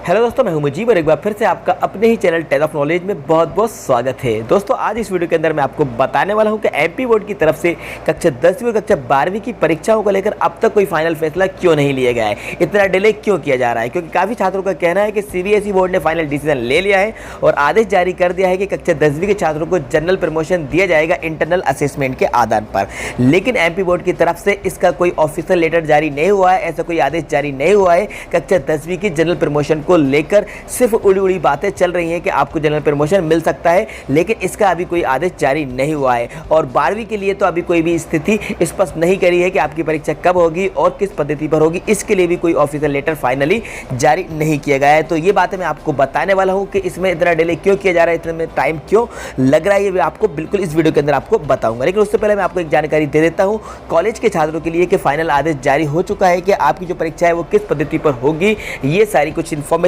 Hello दोस्तों, मैं हूं मुजीब और एक बार फिर से आपका अपने ही चैनल 10 ऑफ नॉलेज में बहुत बहुत स्वागत है। दोस्तों, आज इस वीडियो के अंदर मैं आपको बताने वाला हूं कि एमपी बोर्ड की तरफ से कक्षा 10वीं और कक्षा 12वीं की परीक्षाओं को लेकर अब तक कोई फाइनल फैसला क्यों नहीं लिया गया है, इतना डिले क्यों किया जा रहा है। क्योंकि काफ़ी छात्रों का कहना है कि सीबीएसई बोर्ड ने फाइनल डिसीजन ले लिया है और आदेश जारी कर दिया है कि कक्षा 10वीं के छात्रों को जनरल प्रमोशन दिया जाएगा इंटरनल असेसमेंट के आधार पर। लेकिन एमपी बोर्ड की तरफ से इसका कोई ऑफिशियल लेटर जारी नहीं हुआ है, ऐसा कोई आदेश जारी नहीं हुआ है। कक्षा 10वीं की जनरल प्रमोशन को लेकर सिर्फ उड़ी उड़ी बातें चल रही हैं कि आपको जनरल प्रमोशन मिल सकता है, लेकिन इसका अभी कोई आदेश जारी नहीं हुआ है। और 12वीं के लिए तो अभी कोई भी स्थिति स्पष्ट नहीं करी है कि आपकी परीक्षा कब होगी और किस पद्धति पर होगी, इसके लिए भी कोई ऑफिशियल लेटर फाइनली जारी नहीं किया गया है। तो ये बातें मैं आपको बताने वाला हूँ कि इसमें इतना डिले क्यों किया जा रहा है, इतने टाइम क्यों लग रहा है, ये भी आपको बिल्कुल इस वीडियो के अंदर आपको बताऊंगा। लेकिन उससे पहले मैं आपको एक जानकारी दे देता हूँ कॉलेज के छात्रों के लिए कि फाइनल आदेश जारी हो चुका है कि आपकी जो परीक्षा है वो किस पद्धति पर होगी। ये सारी कुछ इन्फॉर्मेशन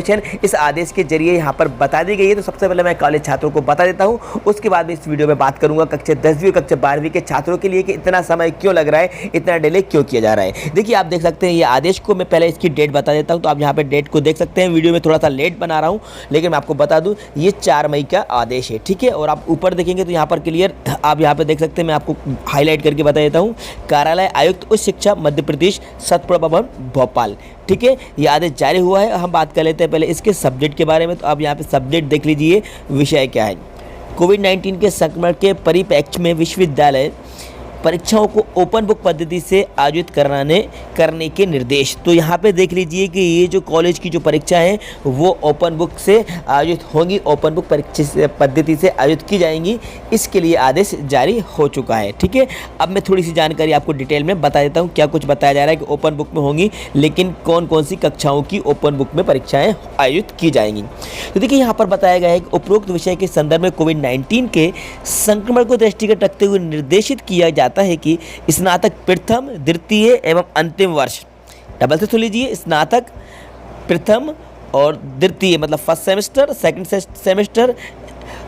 इस आदेश के जरिए यहाँ पर बता दी गई है। तो सबसे पहले मैं कॉलेज छात्रों को बता देता हूँ, उसके बाद में इस वीडियो में बात करूंगा कक्षा 10वीं और कक्षा 12वीं के छात्रों के लिए कि इतना समय क्यों लग रहा है, इतना डिले क्यों किया जा रहा है। देखिए, आप देख सकते हैं ये आदेश को, मैं पहले इसकी डेट बता देता हूँ। तो आप यहाँ पे डेट को देख सकते हैं, वीडियो में थोड़ा सा लेट बना रहा हूँ लेकिन मैं आपको बता दूँ ये 4 मई का आदेश है, ठीक है। और आप ऊपर देखेंगे तो यहाँ पर क्लियर आप यहाँ पे देख सकते हैं, मैं आपको हाईलाइट करके बता देता हूँ। कार्यालय आयुक्त उच्च शिक्षा मध्य प्रदेश सतपुड़ा भवन भोपाल, ठीक है, ये आदेश जारी हुआ है। हम बात कर लेते हैं पहले इसके सब्जेक्ट के बारे में। तो आप यहाँ पे सब्जेक्ट देख लीजिए, विषय क्या है। कोविड-19 के संक्रमण के परिप्रेक्ष्य में विश्वविद्यालय परीक्षाओं को ओपन बुक पद्धति से आयोजित करने के निर्देश। तो यहाँ पे देख लीजिए कि ये जो कॉलेज की जो परीक्षा है वो ओपन बुक से आयोजित होंगी, ओपन बुक परीक्षा पद्धति से आयोजित की जाएंगी। इसके लिए आदेश जारी हो चुका है, ठीक है। अब मैं थोड़ी सी जानकारी आपको डिटेल में बता देता हूँ क्या कुछ बताया जा रहा है कि ओपन बुक में होंगी, लेकिन कौन कौन सी कक्षाओं की ओपन बुक में परीक्षाएँ आयोजित की जाएंगी। तो देखिए, यहाँ पर बताया गया है कि उपरोक्त विषय के संदर्भ में कोविड-19 के संक्रमण को दृष्टिगत रखते हुए निर्देशित किया जाता है कि स्नातक प्रथम, द्वितीय एवं अंतिम वर्ष, डबल से सुन लीजिए, स्नातक प्रथम और द्वितीय मतलब फर्स्ट सेमेस्टर, सेकंड सेमेस्टर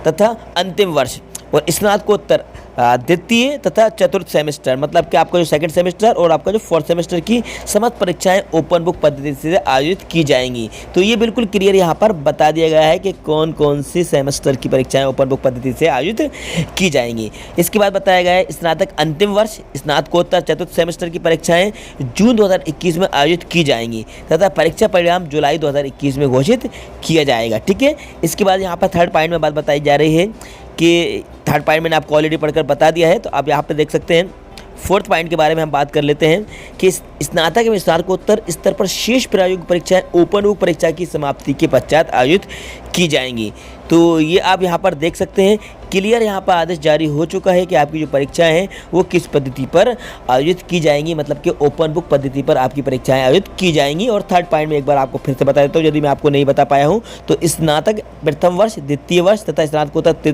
तथा अंतिम वर्ष, और स्नातकोत्तर द्वितीय तथा चतुर्थ सेमेस्टर मतलब कि आपका जो सेकंड सेमेस्टर और आपका जो फोर्थ सेमेस्टर की समस्त परीक्षाएं ओपन बुक पद्धति से आयोजित की जाएंगी। तो ये बिल्कुल क्लियर यहाँ पर बता दिया गया है कि कौन कौन सी सेमेस्टर की परीक्षाएं ओपन बुक पद्धति से आयोजित की जाएंगी। इसके बाद बताया गया है स्नातक अंतिम वर्ष, स्नातकोत्तर चतुर्थ सेमेस्टर की परीक्षाएँ जून 2021 में आयोजित की जाएंगी तथा परीक्षा परिणाम जुलाई 2021 में घोषित किया जाएगा, ठीक है। इसके बाद यहाँ पर थर्ड पॉइंट में बात बताई जा रही है कि थर्ड पॉइंट मैंने आपको ऑलरेडी पढ़कर बता दिया है। तो आप यहाँ पे देख सकते हैं फोर्थ पॉइंट के बारे में हम बात कर लेते हैं कि स्नातक एवं स्नातकोत्तर स्तर पर शेष प्रायोगिक परीक्षाएं ओपन बुक परीक्षा की समाप्ति के पश्चात आयोजित की जाएंगी। तो ये आप यहाँ पर देख सकते हैं क्लियर यहाँ पर आदेश जारी हो चुका है कि आपकी जो परीक्षाएं हैं वो किस पद्धति पर आयोजित की जाएंगी, मतलब कि ओपन बुक पद्धति पर आपकी परीक्षाएं आयोजित की जाएंगी। और थर्ड पॉइंट में एक बार आपको फिर से बता देता हूँ यदि मैं आपको नहीं बता पाया हूँ। तो स्नातक प्रथम वर्ष, द्वितीय वर्ष तथा स्नातकोत्तर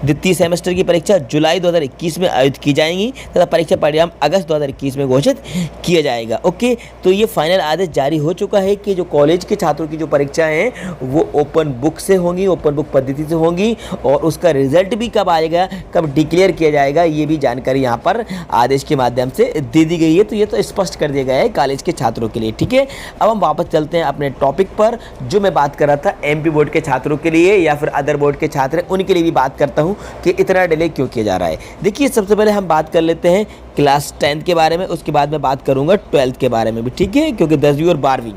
द्वितीय सेमेस्टर की परीक्षा जुलाई 2021 में आयोजित की जाएंगी तथा परीक्षा परिणाम अगस्त 2021 में घोषित किया जाएगा। ओके, तो ये फाइनल आदेश जारी हो चुका है कि जो कॉलेज के छात्रों की जो परीक्षाएँ हैं वो ओपन बुक से होंगी, ओपन बुक पद्धति से होंगी, और उसका रिजल्ट भी कब आएगा, कब डिक्लेयर किया जाएगा, ये भी जानकारी यहाँ पर आदेश के माध्यम से दे दी गई है। तो ये तो स्पष्ट कर दिया गया है कॉलेज के छात्रों के लिए, ठीक है। अब हम वापस चलते हैं अपने टॉपिक पर, जो मैं बात कर रहा था एमपी बोर्ड के छात्रों के लिए या फिर अदर बोर्ड के छात्र हैं उनके लिए भी बात करता हूँ कि इतना डिले क्यों किया जा रहा है। देखिए, सबसे पहले हम बात कर लेते हैं क्लास 10 के बारे में, उसके बाद मैं बात करूँगा 12th के बारे में भी, ठीक है, क्योंकि 10वीं और 12वीं।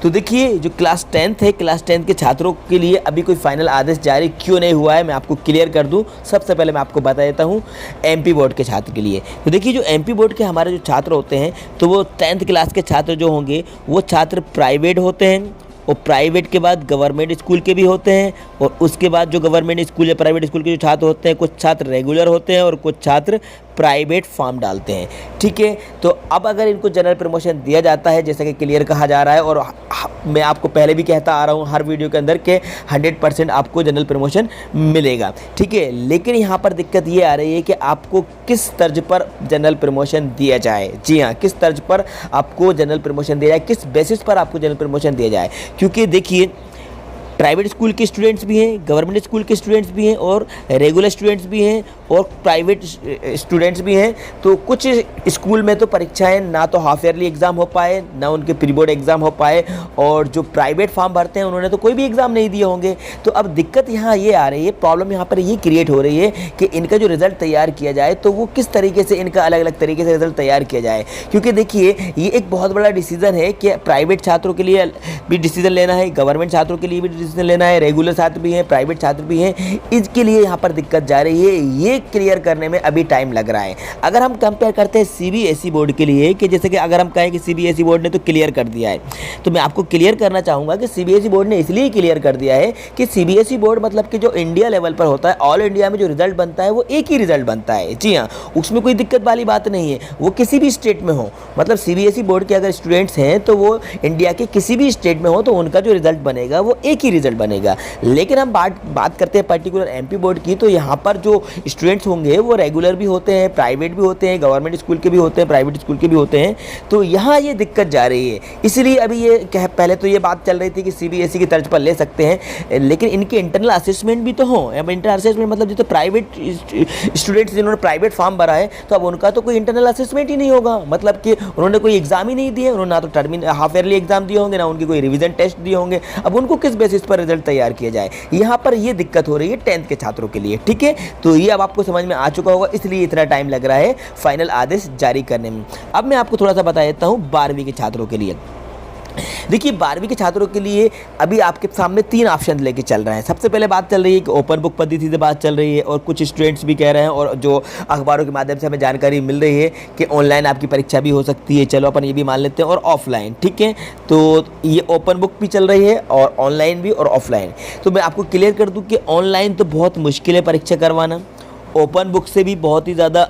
तो देखिए, जो क्लास 10th है, क्लास 10th के छात्रों के लिए अभी कोई फाइनल आदेश जारी क्यों नहीं हुआ है, मैं आपको क्लियर कर दूं। सबसे पहले मैं आपको बता देता हूं एमपी बोर्ड के छात्र के लिए। तो देखिए, जो एमपी बोर्ड के हमारे जो छात्र होते हैं तो वो 10th क्लास के छात्र जो होंगे वो छात्र प्राइवेट होते हैं, और प्राइवेट के बाद गवर्नमेंट स्कूल के भी होते हैं, और उसके बाद जो गवर्नमेंट स्कूल या प्राइवेट स्कूल के जो छात्र होते हैं, कुछ छात्र रेगुलर होते हैं और कुछ छात्र प्राइवेट फॉर्म डालते हैं, ठीक है। तो अब अगर इनको जनरल प्रमोशन दिया जाता है जैसा कि क्लियर कहा जा रहा है, और मैं आपको पहले भी कहता आ रहा हूँ हर वीडियो के अंदर कि 100% आपको जनरल प्रमोशन मिलेगा, ठीक है। लेकिन यहाँ पर दिक्कत ये आ रही है कि आपको किस तर्ज पर जनरल प्रमोशन दिया जाए। जी हाँ, किस तर्ज पर आपको जनरल प्रमोशन दिया जाए, किस बेसिस पर आपको जनरल प्रमोशन दिया जाए। क्योंकि देखिए, प्राइवेट स्कूल के स्टूडेंट्स भी हैं, गवर्नमेंट स्कूल के स्टूडेंट्स भी हैं और रेगुलर स्टूडेंट्स भी हैं और प्राइवेट स्टूडेंट्स भी हैं। तो कुछ स्कूल में तो परीक्षाएं ना तो हाफ ईयरली एग्ज़ाम हो पाए, ना उनके प्री बोर्ड एग्ज़ाम हो पाए, और जो प्राइवेट फॉर्म भरते हैं उन्होंने तो कोई भी एग्ज़ाम नहीं दिए होंगे। तो अब दिक्कत यहाँ ये आ रही है, प्रॉब्लम यहाँ पर ये क्रिएट हो रही है कि इनका जो रिज़ल्ट तैयार किया जाए तो वो किस तरीके से इनका अलग अलग तरीके से रिज़ल्ट तैयार किया जाए। क्योंकि देखिए ये एक बहुत बड़ा डिसीजन है कि प्राइवेट छात्रों के लिए भी डिसीजन लेना है, गवर्नमेंट छात्रों के लिए भी डिसीजन लेना है, रेगुलर छात्र भी हैं, प्राइवेट छात्र भी हैं। इसके लिए यहाँ पर दिक्कत जा रही है, ये क्लियर करने में अभी टाइम लग रहा है। अगर हम कंपेयर करते हैं सीबीएसई बोर्ड के लिए, कि जैसे कि अगर हम कहें कि सीबीएसई बोर्ड ने तो क्लियर कर दिया है, तो मैं आपको क्लियर करना चाहूँगा कि सीबीएसई बोर्ड ने इसलिए क्लियर कर दिया है कि सीबीएसई बोर्ड मतलब कि जो इंडिया लेवल पर होता है, ऑल इंडिया में जो रिजल्ट बनता है वो एक ही रिजल्ट बनता है। जी हाँ, उसमें कोई दिक्कत वाली बात नहीं है, वो किसी भी स्टेट में हो। मतलब सीबीएसई बोर्ड के अगर स्टूडेंट्स हैं तो वो इंडिया के किसी भी स्टेट में हो तो उनका जो रिजल्ट बनेगा वो एक ही रिजल्ट बनेगा। लेकिन हम बात करते हैं पर्टिकुलर एमपी बोर्ड की, तो यहाँ पर जो स्टूडेंट्स होंगे वो रेगुलर भी होते हैं, प्राइवेट भी होते हैं, गवर्नमेंट स्कूल के भी होते हैं, प्राइवेट स्कूल के भी होते हैं। तो यहाँ ये दिक्कत जा रही है। इसलिए अभी ये पहले तो ये बात चल रही थी कि सीबीएसई की तर्ज पर ले सकते हैं, लेकिन इनके इंटरनल असेसमेंट भी तो हों। अब इंटरनल असेसमेंट मतलब जो तो प्राइवेट स्टूडेंट्स जिन्होंने प्राइवेट फॉर्म भरा है तो अब उनका तो कोई इंटरनल असेसमेंट ही नहीं होगा। मतलब कि उन्होंने कोई एग्जाम ही नहीं दिए, उन्होंने ना तो हाफ ईयरली एग्जाम दिए होंगे, ना उनके कोई रिवीजन टेस्ट दिए होंगे। अब उनको किस बेसिस पर रिजल्ट तैयार किया जाए, यहाँ पर ये दिक्कत हो रही है 10th के छात्रों के लिए। ठीक है, तो ये अब आपको समझ में आ चुका होगा, इसलिए इतना टाइम लग रहा है फाइनल आदेश जारी करने में। अब मैं आपको थोड़ा सा बता देता हूँ 12वीं के छात्रों के लिए। देखिए 12वीं के छात्रों के लिए अभी आपके सामने 3 ऑप्शन लेके चल रहे हैं। सबसे पहले बात चल रही है कि ओपन बुक पद्धति से बात चल रही है, और कुछ स्टूडेंट्स भी कह रहे हैं और जो अखबारों के माध्यम से हमें जानकारी मिल रही है कि ऑनलाइन आपकी परीक्षा भी हो सकती है। चलो अपन ये भी मान लेते हैं, और ऑफलाइन। ठीक है, तो ये ओपन बुक भी चल रही है और ऑनलाइन भी और ऑफलाइन। तो मैं आपको क्लियर कर दूँ कि ऑनलाइन तो बहुत मुश्किल है परीक्षा करवाना, ओपन बुक से भी बहुत ही ज़्यादा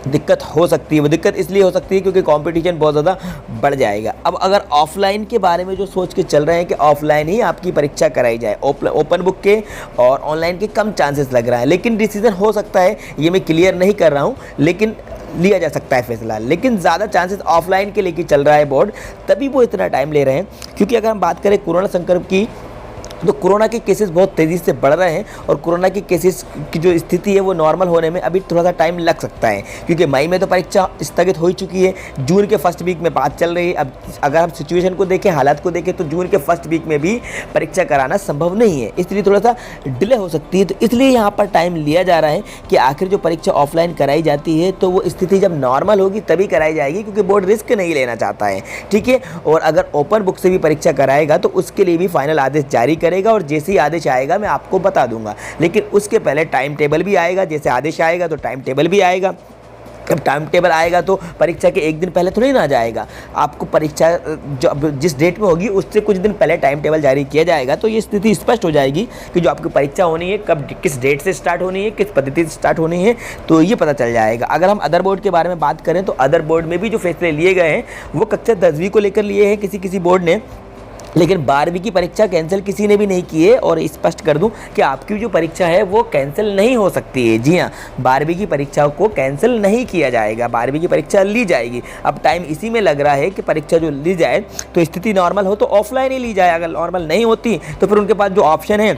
दिक्कत हो सकती है। वो दिक्कत इसलिए हो सकती है क्योंकि कंपटीशन बहुत ज़्यादा बढ़ जाएगा। अब अगर ऑफलाइन के बारे में जो सोच के चल रहे हैं कि ऑफलाइन ही आपकी परीक्षा कराई जाए, ओपन बुक के और ऑनलाइन के कम चांसेस लग रहा है। लेकिन डिसीजन हो सकता है, ये मैं क्लियर नहीं कर रहा हूँ, लेकिन लिया जा सकता है फैसला। लेकिन ज़्यादा चांसेस ऑफलाइन के लेके चल रहा है बोर्ड, तभी वो इतना टाइम ले रहे हैं। क्योंकि अगर हम बात करें कोरोना संक्रमण की, तो कोरोना के केसेस बहुत तेज़ी से बढ़ रहे हैं, और कोरोना के केसेस की जो स्थिति है वो नॉर्मल होने में अभी थोड़ा सा टाइम लग सकता है। क्योंकि मई में तो परीक्षा स्थगित हो चुकी है, जून के फर्स्ट वीक में बात चल रही है। अब अगर हम सिचुएशन को देखें, हालात को देखें, तो जून के फर्स्ट वीक में भी परीक्षा कराना संभव नहीं है, इसलिए थोड़ा सा डिले हो सकती है। तो इसलिए यहाँ पर टाइम लिया जा रहा है कि आखिर जो परीक्षा ऑफलाइन कराई जाती है तो वो स्थिति जब नॉर्मल होगी तभी कराई जाएगी, क्योंकि बोर्ड रिस्क नहीं लेना चाहता है। ठीक है, और अगर ओपन बुक से भी परीक्षा कराएगा तो उसके लिए भी फाइनल आदेश जारी करेगा, और जैसे ही आदेश आएगा मैं आपको बता दूंगा। लेकिन उसके पहले टाइम टेबल भी आएगा। जैसे आदेश आएगा तो टाइम टेबल भी आएगा। अब टाइम टेबल आएगा तो परीक्षा के एक दिन पहले थोड़ी ना जाएगा, आपको परीक्षा जो जिस डेट में होगी उससे कुछ दिन पहले टाइम टेबल जारी किया जाएगा। तो ये स्थिति स्पष्ट हो जाएगी कि जो आपकी परीक्षा होनी है कब, किस डेट से स्टार्ट होनी है, किस पद्धति से स्टार्ट होनी है, तो ये पता चल जाएगा। अगर हम अदर बोर्ड के बारे में बात करें तो अदर बोर्ड में भी जो फैसले लिए गए हैं वो कक्षा 10वीं को लेकर लिए हैं किसी बोर्ड ने, लेकिन 12वीं की परीक्षा कैंसिल किसी ने भी नहीं की है। और स्पष्ट कर दूं कि आपकी जो परीक्षा है वो कैंसिल नहीं हो सकती है। जी हाँ, 12वीं की परीक्षा को कैंसिल नहीं किया जाएगा, 12वीं की परीक्षा ली जाएगी। अब टाइम इसी में लग रहा है कि परीक्षा जो ली जाए तो स्थिति नॉर्मल हो तो ऑफलाइन ही ली जाए, अगर नॉर्मल नहीं होती तो फिर उनके पास जो ऑप्शन है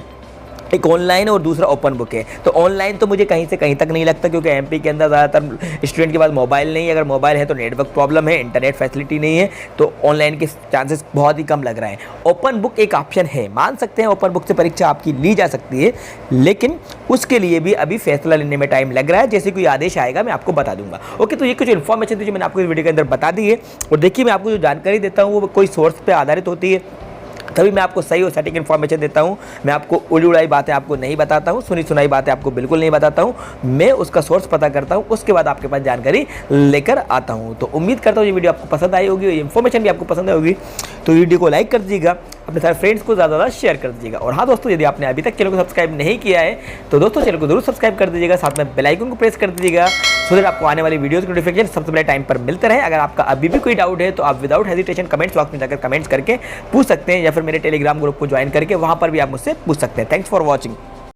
एक ऑनलाइन और दूसरा ओपन बुक है। तो ऑनलाइन तो मुझे कहीं से कहीं तक नहीं लगता, क्योंकि एमपी के अंदर ज़्यादातर स्टूडेंट के पास मोबाइल नहीं है। अगर मोबाइल है तो नेटवर्क प्रॉब्लम है, इंटरनेट फैसिलिटी नहीं है, तो ऑनलाइन के चांसेस बहुत ही कम लग रहे हैं। ओपन बुक एक ऑप्शन है, मान सकते हैं ओपन बुक से परीक्षा आपकी ली जा सकती है, लेकिन उसके लिए भी अभी फैसला लेने में टाइम लग रहा है। जैसे कोई आदेश आएगा मैं आपको बता दूंगा। ओके, तो ये कुछ इन्फॉर्मेशन थी जो मैंने आपको इस वीडियो के अंदर बता दी है। और देखिए, मैं आपको जो जानकारी देता हूँ वो कोई सोर्स पर आधारित होती है, तभी मैं आपको सही और सटीक इन्फॉर्मेशन देता हूँ। मैं आपको उड़ी उड़ाई बातें आपको नहीं बताता हूँ, सुनी सुनाई बातें आपको बिल्कुल नहीं बताता हूँ। मैं उसका सोर्स पता करता हूँ, उसके बाद आपके पास जानकारी लेकर आता हूँ। तो उम्मीद करता हूँ ये वीडियो आपको पसंद आई होगी, ये इन्फॉर्मेशन भी आपको पसंद आई होगी। तो वीडियो को लाइक कर दीजिएगा, अपने सारे फ्रेंड्स को ज़्यादा शेयर कर दीजिएगा। और हाँ दोस्तों, यदि आपने अभी तक चैनल को सब्सक्राइब नहीं किया है तो दोस्तों चैनल को जरूर सब्सक्राइब कर दीजिएगा, साथ में बेल आइकन को प्रेस कर दीजिएगा, सो दैट आपको आने वाली वीडियोस की नोटिफिकेशन सबसे पहले टाइम पर मिलते रहे। अगर आपका अभी भी कोई डाउट है तो आप विदाउट हेजिटेशन कमेंट्स बॉक्स में जाकर कमेंट्स करके पूछ सकते हैं, या फिर मेरे टेलीग्राम ग्रुप को ज्वाइन करके वहाँ पर भी आप मुझसे पूछ सकते हैं। Thanks for watching.